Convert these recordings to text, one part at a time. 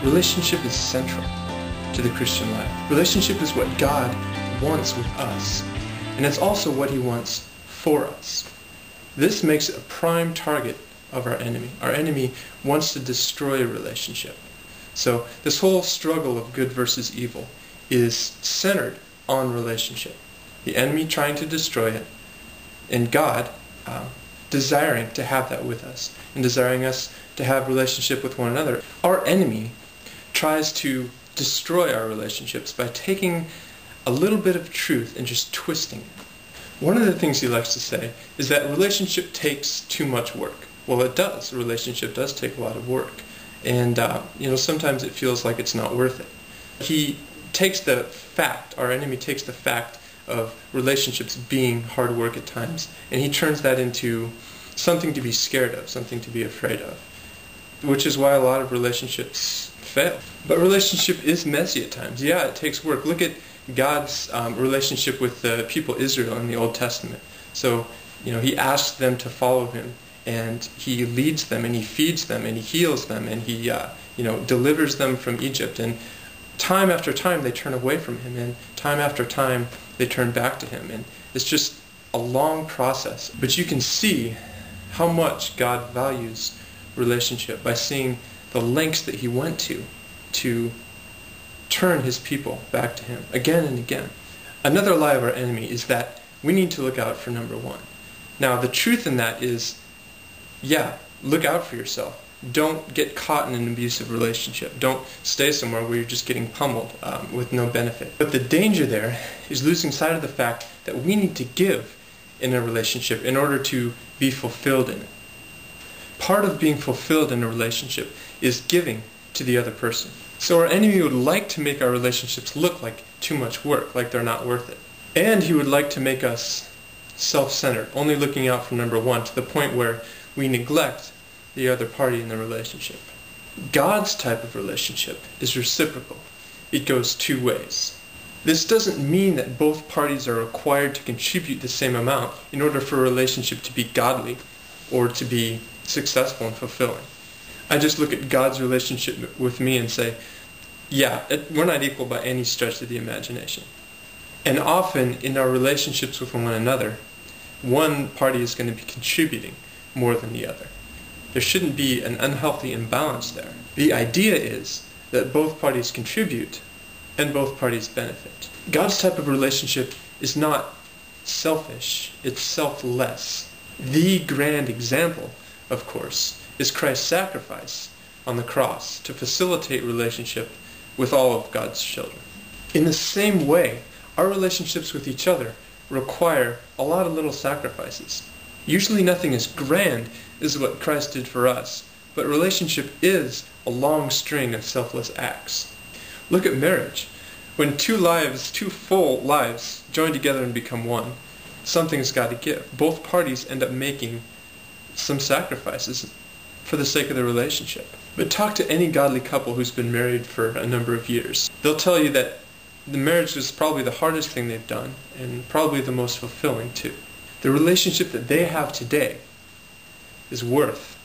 Relationship is central to the Christian life. Relationship is what God wants with us, and it's also what He wants for us. This makes it a prime target of our enemy. Our enemy wants to destroy a relationship. So this whole struggle of good versus evil is centered on relationship. The enemy trying to destroy it, and God desiring to have that with us, and desiring us to have relationship with one another. Our enemy tries to destroy our relationships by taking a little bit of truth and just twisting it. One of the things he likes to say is that relationship takes too much work. Well, it does. A relationship does take a lot of work. And, sometimes it feels like it's not worth it. He takes the fact, our enemy takes the fact of relationships being hard work at times, and he turns that into something to be scared of, something to be afraid of, which is why a lot of relationships fail. But relationship is messy at times. Yeah, it takes work. Look at God's relationship with the people Israel in the Old Testament. So, He asks them to follow Him, and He leads them, and He feeds them, and He heals them, and He, delivers them from Egypt. And time after time they turn away from Him, and time after time they turn back to Him. And it's just a long process. But you can see how much God values relationship by seeing the lengths that He went to turn His people back to Him again and again. Another lie of our enemy is that we need to look out for number one. Now, the truth in that is, look out for yourself. Don't get caught in an abusive relationship. Don't stay somewhere where you're just getting pummeled with no benefit. But the danger there is losing sight of the fact that we need to give in a relationship in order to be fulfilled in it. Part of being fulfilled in a relationship is giving to the other person. So our enemy would like to make our relationships look like too much work, like they're not worth it. And he would like to make us self-centered, only looking out for number one, to the point where we neglect the other party in the relationship. God's type of relationship is reciprocal. It goes two ways. This doesn't mean that both parties are required to contribute the same amount in order for a relationship to be godly or to be successful and fulfilling. I just look at God's relationship with me and say, we're not equal by any stretch of the imagination. And often in our relationships with one another, one party is going to be contributing more than the other. There shouldn't be an unhealthy imbalance there. The idea is that both parties contribute and both parties benefit. God's type of relationship is not selfish, it's selfless. The grand example, of course, is Christ's sacrifice on the cross to facilitate relationship with all of God's children. In the same way, our relationships with each other require a lot of little sacrifices. Usually nothing as grand as what Christ did for us, but relationship is a long string of selfless acts. Look at marriage. When two full lives join together and become one, something's got to give. Both parties end up making some sacrifices for the sake of the relationship. But talk to any godly couple who's been married for a number of years. They'll tell you that the marriage was probably the hardest thing they've done, and probably the most fulfilling too. The relationship that they have today is worth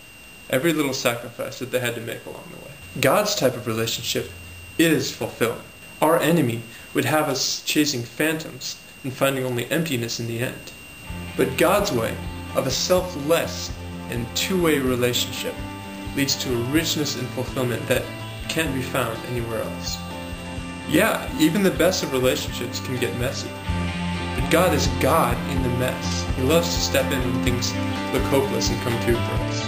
every little sacrifice that they had to make along the way. God's type of relationship is fulfilling. Our enemy would have us chasing phantoms and finding only emptiness in the end. But God's way of a selfless and two-way relationship leads to a richness and fulfillment that can't be found anywhere else. Even the best of relationships can get messy. But God is God in the mess. He loves to step in when things look hopeless and come through for us.